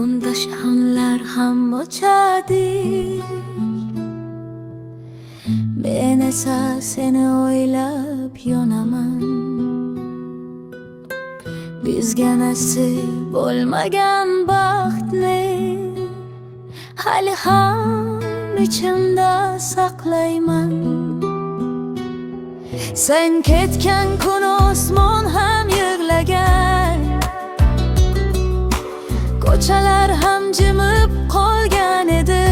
Unda shahonlar ham ochadi. Men esa seni o'ylab yonaman. Bizga nasib bo'lmagan baxtni hali ham ichimda saqlayman. Sen ketgan kun osmon ham yig'lagan, ko'chalar ham jimib qolgan edi.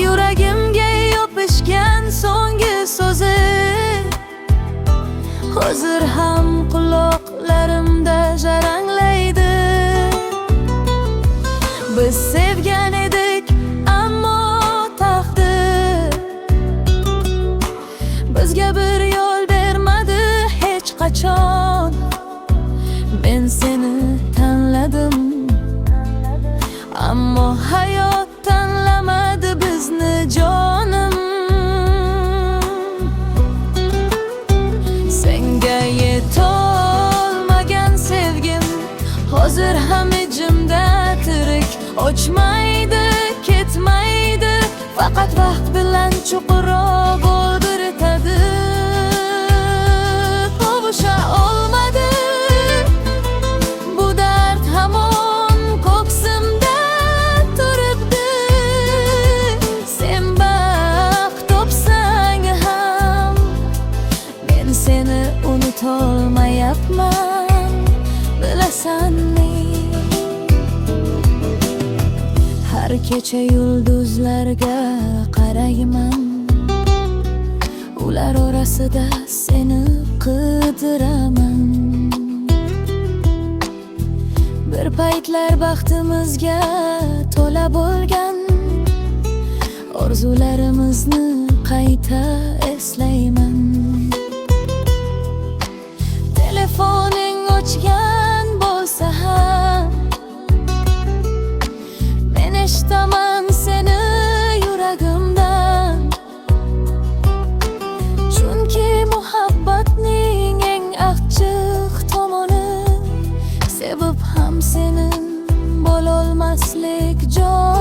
Yuragimga yopishgan so'nggi so'zi hozir ham quloqlarimda jaranglaydi. Biz sevgan edik, ammo taqdir bizga bir yo'l bermadi hech qachon. Men seni tanladim, ammo hayot tanlamadi bizni jonim. Senga yetolmagan sevgim hozir ham ichimda tirik, ochmaydi, ketmaydi, faqat vaqt bilan chuqurroq o'ldiritadi. Qovusha olmadi bu dard, hamon ko'ksimda turibdi. Sen baxt topsang ham men seni unutolmayapman, bilasanmi? Har kecha yulduzlarga qarayman, ular orasida seni qidiraman. Bir paytlar baxtimizga to'la bo'lgan orzularimizni qayta eslayman. Telefoning o'chgan bo'lsa ham men eshitaman seni yuragimdan. Chunki muhabbatning eng achchiq tomoni sevib ham senin bo'lolmaslik jon.